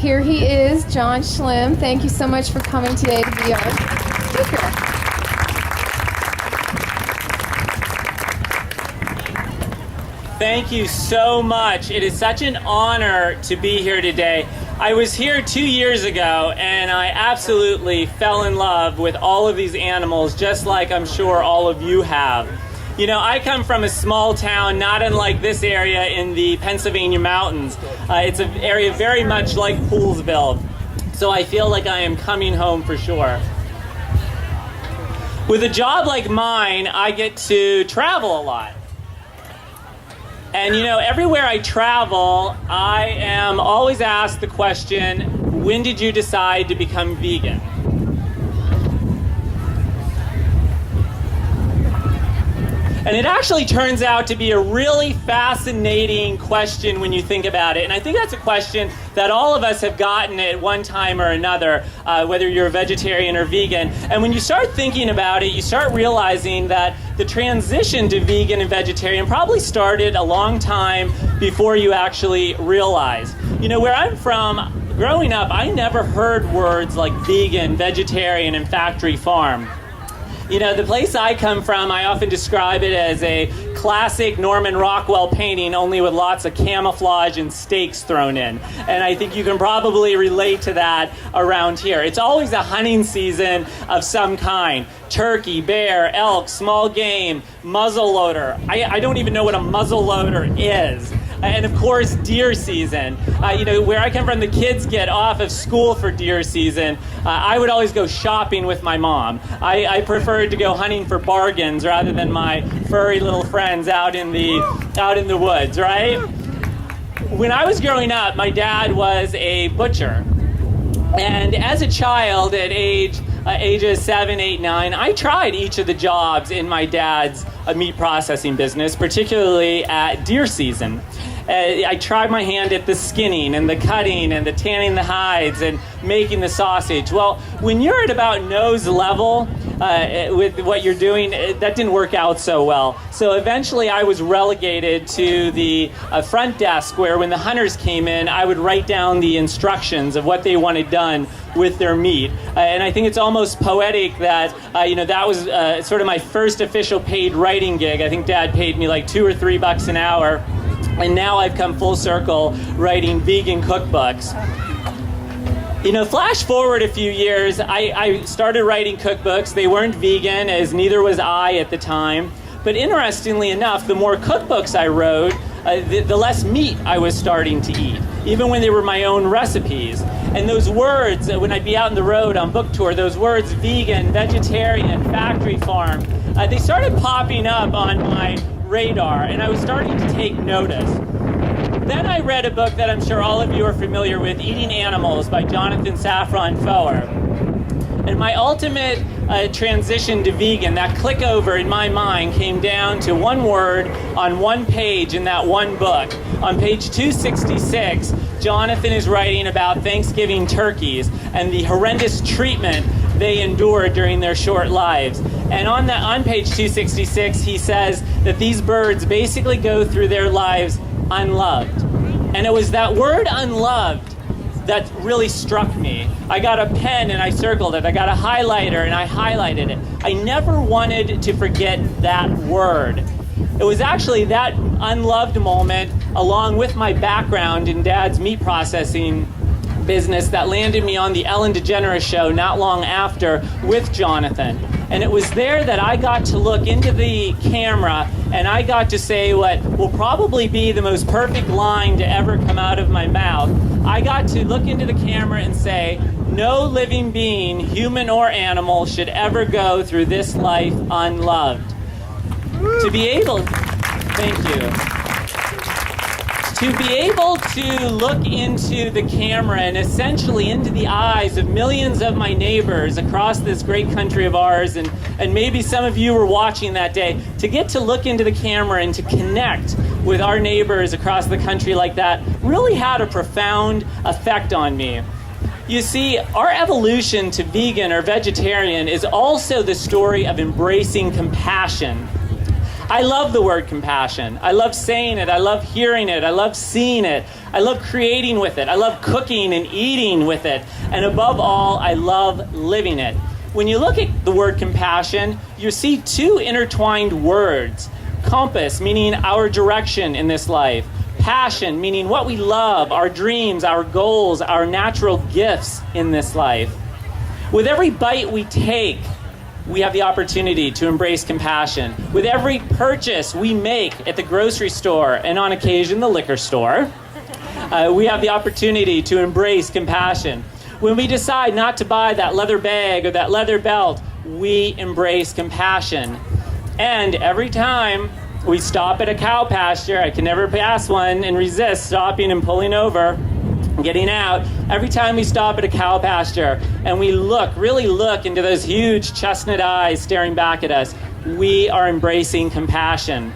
here he is, John Schlimm. Thank you so much for coming today to be our speaker. Thank you so much. It is such an honor to be here today. I was here 2 years ago, and I absolutely fell in love with all of these animals, just like I'm sure all of you have. You know, I come from a small town, not unlike this area in the Pennsylvania mountains. It's an area very much like Poolsville, so I feel like I am coming home for sure. With a job like mine, I get to travel a lot. And you know, everywhere I travel, I am always asked the question, when did you decide to become vegan? And it actually turns out to be a really fascinating question when you think about it. And I think that's a question that all of us have gotten at one time or another, whether you're a vegetarian or vegan. And when you start thinking about it, you start realizing that the transition to vegan and vegetarian probably started a long time before you actually realized. You know, where I'm from, growing up, I never heard words like vegan, vegetarian, and factory farm. You know, the place I come from, I often describe it as a classic Norman Rockwell painting, only with lots of camouflage and stakes thrown in. And I think you can probably relate to that around here. It's always a hunting season of some kind. Turkey, bear, elk, small game, muzzleloader. I don't even know what a muzzleloader is. And of course, deer season. You know, where I come from, the kids get off of school for deer season. I would always go shopping with my mom. I preferred to go hunting for bargains rather than my furry little friends out in the woods, right? When I was growing up, my was a butcher. And as a child, at ages 7, 8, 9, I tried each of the jobs in my dad's meat processing business, particularly at deer season. I tried my hand at the skinning and the cutting and the tanning the hides and making the sausage. Well, when you're at about nose level with what you're doing, that didn't work out so well. So eventually I was relegated to the front desk where when the hunters came in, I would write down the instructions of what they wanted done with their meat. And I think it's almost poetic that, you know, that was sort of my first official paid writing gig. I think Dad paid me like $2 or $3 an hour. And now I've come full circle writing vegan cookbooks. You know, flash forward a few years, I started writing cookbooks. They weren't vegan, as neither was I at the time. But interestingly enough, the more cookbooks I wrote, the less meat I was starting to eat, even when they were my own recipes. And those words, when I'd be out on the road on book tour, those words, vegan, vegetarian, factory farm, they started popping up on my radar, and I was starting to take notice. Then I read a book that I'm sure all of you are familiar with, Eating Animals by Jonathan Safran Foer. And my ultimate transition to vegan, that click over in my mind, came down to one word on one page in that one book. On page 266, Jonathan is writing about Thanksgiving turkeys and the horrendous treatment they endured during their short lives. And on page 266, he says that these birds basically go through their lives unloved. And it was that word unloved that really struck me. I got a pen and I circled it. I got a highlighter and I highlighted it. I never wanted to forget that word. It was actually that unloved moment, along with my background in Dad's meat processing business, that landed me on the Ellen DeGeneres show not long after with Jonathan. And it was there that I got to look into the camera and I got to say what will probably be the most perfect line to ever come out of my mouth. I got to look into the camera and say, no living being, human or animal, should ever go through this life unloved. To be able, thank you. To be able to look into the camera and essentially into the eyes of millions of my neighbors across this great country of ours, and maybe some of you were watching that day, to get to look into the camera and to connect with our neighbors across the country like that really had a profound effect on me. You see, our evolution to vegan or vegetarian is also the story of embracing compassion. I love the word compassion. I love saying it. I love hearing it. I love seeing it. I love creating with it. I love cooking and eating with it. And above all, I love living it. When you look at the word compassion, you see two intertwined words. Compass, meaning our direction in this life. Passion, meaning what we love, our dreams, our goals, our natural gifts in this life. With every bite we take, we have the opportunity to embrace compassion. With every purchase we make at the grocery store and on occasion the liquor store, we have the opportunity to embrace compassion. When we decide not to buy that leather bag or that leather belt, we embrace compassion. And every time we stop at a cow pasture, I can never pass one and resist stopping and pulling over, getting out. Every time we stop at a cow pasture and we really look into those huge chestnut eyes staring back at us, we are embracing compassion.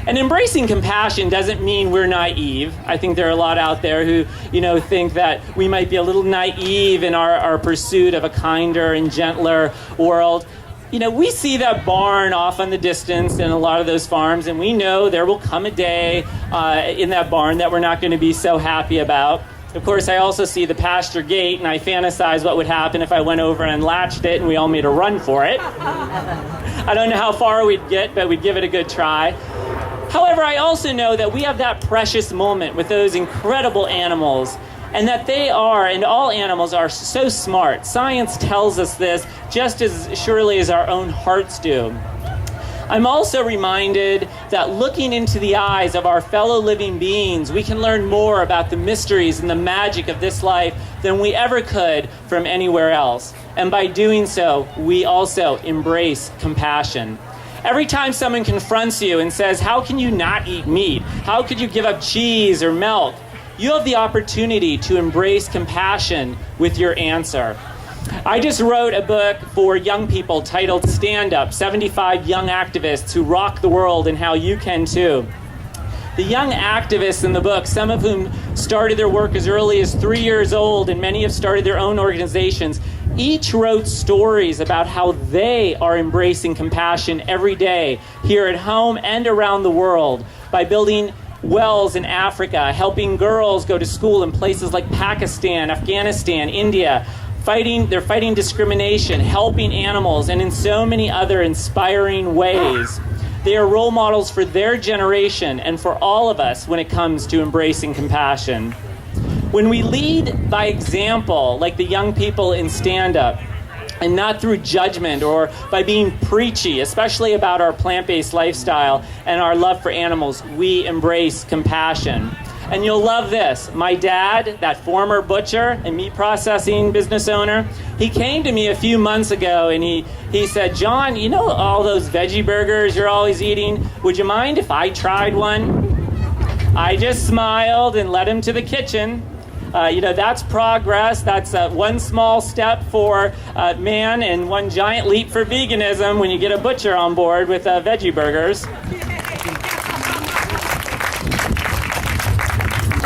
And embracing compassion doesn't mean we're naive. I think there are a lot out there who, think that we might be a little naive in our pursuit of a kinder and gentler world. We see that barn off in the distance in a lot of those farms, and we know there will come a day in that barn that we're not going to be so happy about. Of course, I also see the pasture gate, and I fantasize what would happen if I went over and latched it and we all made a run for it. I don't know how far we'd get, but we'd give it a good try. However, I also know that we have that precious moment with those incredible animals, and that they are, and all animals are, so smart. Science tells us this just as surely as our own hearts do. I'm also reminded that looking into the eyes of our fellow living beings, we can learn more about the mysteries and the magic of this life than we ever could from anywhere else. And by doing so, we also embrace compassion. Every time someone confronts you and says, "How can you not eat meat? How could you give up cheese or milk?" you have the opportunity to embrace compassion with your answer. I just wrote a book for young people titled Stand Up, 75 Young Activists Who Rock the World and How You Can Too. The young activists in the book, some of whom started their work as early as 3 years old, and many have started their own organizations, each wrote stories about how they are embracing compassion every day, here at home and around the world, by building wells in Africa, helping girls go to school in places like Pakistan, Afghanistan, India. They're fighting discrimination, helping animals, and in so many other inspiring ways. They are role models for their generation and for all of us when it comes to embracing compassion. When we lead by example, like the young people in Stand Up, and not through judgment or by being preachy, especially about our plant-based lifestyle and our love for animals, we embrace compassion. And you'll love this. My dad, that former butcher and meat processing business owner, he came to me a few months ago and he said, "John, you know all those veggie burgers you're always eating? Would you mind if I tried one?" I just smiled and led him to the kitchen. That's progress. That's one small step for man and one giant leap for veganism when you get a butcher on board with veggie burgers.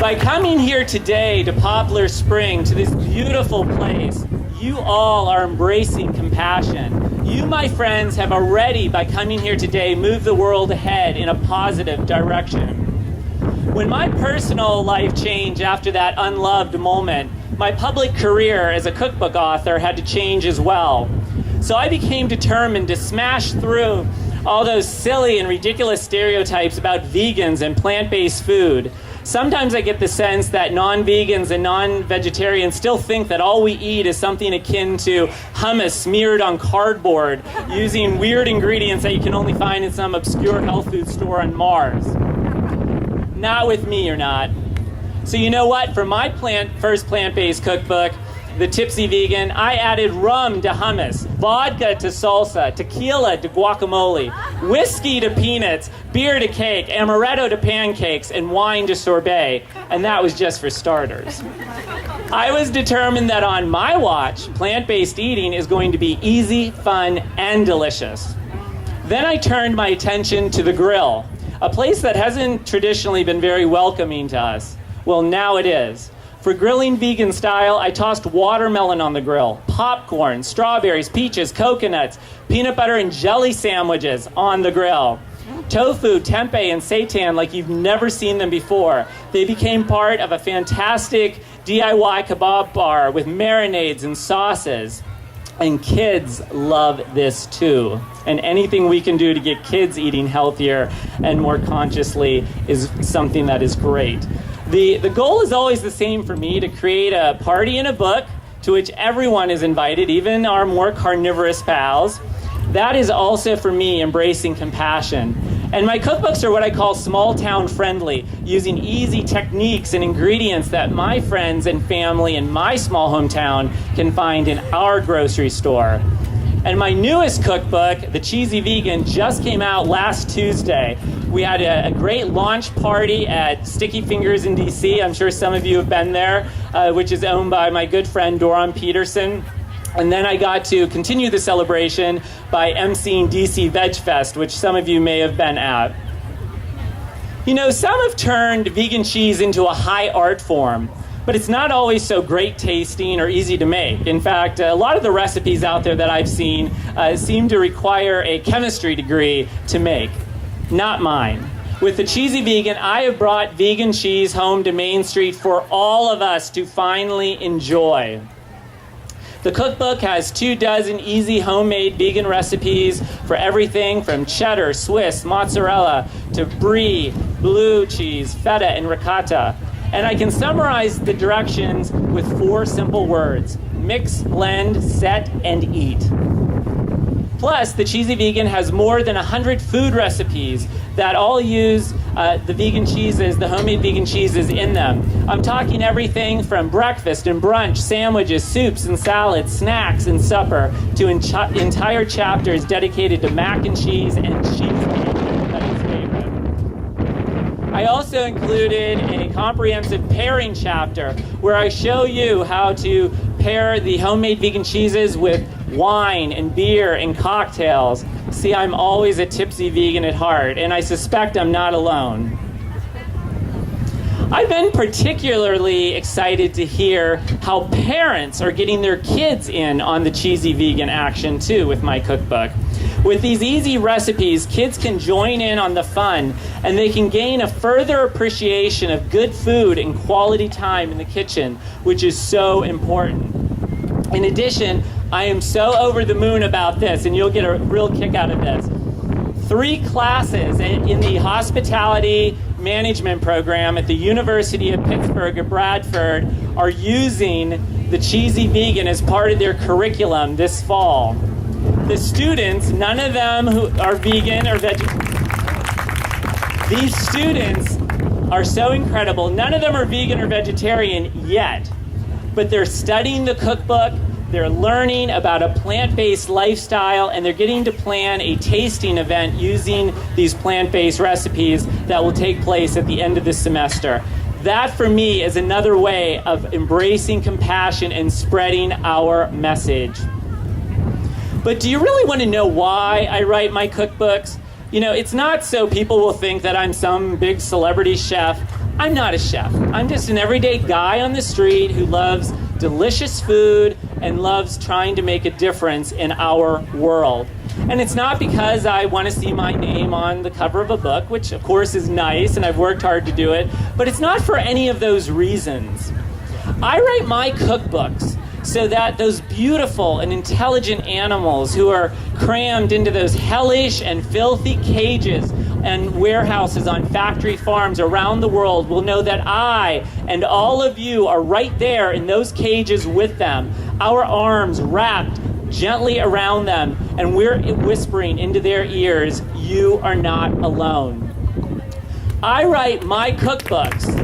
By coming here today to Poplar Spring, to this beautiful place, you all are embracing compassion. You, my friends, have already, by coming here today, moved the world ahead in a positive direction. When my personal life changed after that unloved moment, my public career as a cookbook author had to change as well. So I became determined to smash through all those silly and ridiculous stereotypes about vegans and plant-based food. Sometimes I get the sense that non-vegans and non-vegetarians still think that all we eat is something akin to hummus smeared on cardboard using weird ingredients that you can only find in some obscure health food store on Mars. Not with me, you're not. So you know what? For my first plant-based cookbook, The Tipsy Vegan, I added rum to hummus, vodka to salsa, tequila to guacamole, whiskey to peanuts, beer to cake, amaretto to pancakes, and wine to sorbet. And that was just for starters. I was determined that on my watch, plant-based eating is going to be easy, fun, and delicious. Then I turned my attention to the grill, a place that hasn't traditionally been very welcoming to us. Well, now it is. For grilling vegan style, I tossed watermelon on the grill, popcorn, strawberries, peaches, coconuts, peanut butter and jelly sandwiches on the grill. tofu, tempeh, and seitan like you've never seen them before. They became part of a fantastic DIY kebab bar with marinades and sauces. And kids love this too. And anything we can do to get kids eating healthier and more consciously is something that is great. The goal is always the same for me, to create a party and a book to which everyone is invited, even our more carnivorous pals. That is also for me embracing compassion. And my cookbooks are what I call small town friendly, using easy techniques and ingredients that my friends and family in my small hometown can find in our grocery store. And my newest cookbook, The Cheesy Vegan, just came out last Tuesday. We had a great launch party at Sticky Fingers in DC. I'm sure some of you have been there, which is owned by my good friend Doron Peterson. And then I got to continue the celebration by emceeing DC Veg Fest, which some of you may have been at. You know, some have turned vegan cheese into a high art form, but it's not always so great tasting or easy to make. In fact, a lot of the recipes out there that I've seen seem to require a chemistry degree to make. Not mine. With The Cheesy Vegan, I have brought vegan cheese home to Main Street for all of us to finally enjoy. The cookbook has 24 easy homemade vegan recipes for everything from cheddar, Swiss, mozzarella, to brie, blue cheese, feta, and ricotta. And I can summarize the directions with 4 simple words: mix, blend, set, and eat. Plus, The Cheesy Vegan has more than 100 food recipes that all use the vegan cheeses, the homemade vegan cheeses in them. I'm talking everything from breakfast and brunch, sandwiches, soups and salads, snacks and supper, to entire chapters dedicated to mac and cheese and cheesecake. That is favorite. I also included a comprehensive pairing chapter where I show you how to pair the homemade vegan cheeses with wine and beer and cocktails. See, I'm always a tipsy vegan at heart, and I suspect I'm not alone. I've been particularly excited to hear how parents are getting their kids in on the cheesy vegan action too with my cookbook. With these easy recipes, kids can join in on the fun, and they can gain a further appreciation of good food and quality time in the kitchen, which is so important. In addition, I am so over the moon about this, and you'll get a real kick out of this. 3 classes in the hospitality management program at the University of Pittsburgh at Bradford are using the Cheesy Vegan as part of their curriculum this fall. The students, none of them who are vegan or vegetarian, these students are so incredible. None of them are vegan or vegetarian yet, but they're studying the cookbook. They're learning about a plant-based lifestyle, and they're getting to plan a tasting event using these plant-based recipes that will take place at the end of the semester. That, for me, is another way of embracing compassion and spreading our message. But do you really want to know why I write my cookbooks? You know, it's not so people will think that I'm some big celebrity chef. I'm not a chef. I'm just an everyday guy on the street who loves delicious food and loves trying to make a difference in our world. And it's not because I want to see my name on the cover of a book, which of course is nice, and I've worked hard to do it, but it's not for any of those reasons. I write my cookbooks so that those beautiful and intelligent animals who are crammed into those hellish and filthy cages and warehouses on factory farms around the world will know that I and all of you are right there in those cages with them, our arms wrapped gently around them, and we're whispering into their ears, "You are not alone." I write my cookbooks.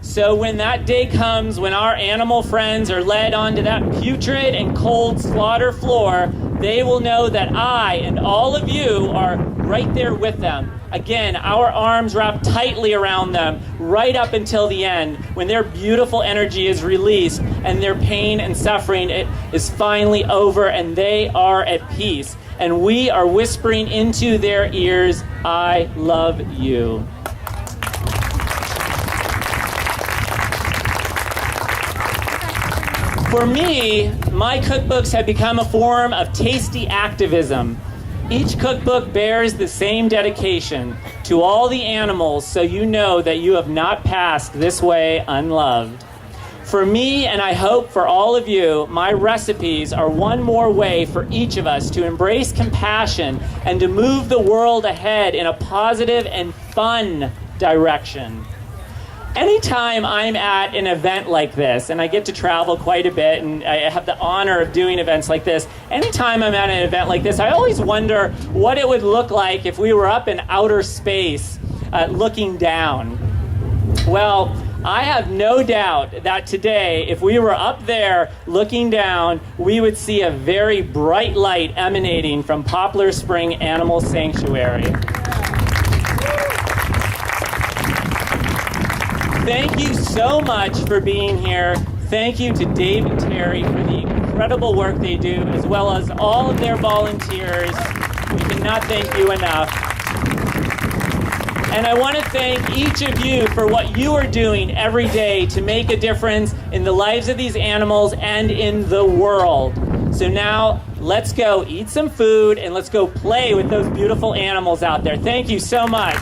So when that day comes, when our animal friends are led onto that putrid and cold slaughter floor, they will know that I and all of you are right there with them. Again, our arms wrapped tightly around them, right up until the end, when their beautiful energy is released and their pain and suffering is finally over and they are at peace. And we are whispering into their ears, "I love you." For me, my cookbooks have become a form of tasty activism. Each cookbook bears the same dedication to all the animals, so you know that you have not passed this way unloved. For me, and I hope for all of you, my recipes are one more way for each of us to embrace compassion and to move the world ahead in a positive and fun direction. Anytime I'm at an event like this, and I get to travel quite a bit, and I have the honor of doing events like this, anytime I'm at an event like this, I always wonder what it would look like if we were up in outer space looking down. Well, I have no doubt that today, if we were up there looking down, we would see a very bright light emanating from Poplar Spring Animal Sanctuary. Thank you so much for being here. Thank you to Dave and Terry for the incredible work they do, as well as all of their volunteers. We cannot thank you enough. And I want to thank each of you for what you are doing every day to make a difference in the lives of these animals and in the world. So now, let's go eat some food and let's go play with those beautiful animals out there. Thank you so much.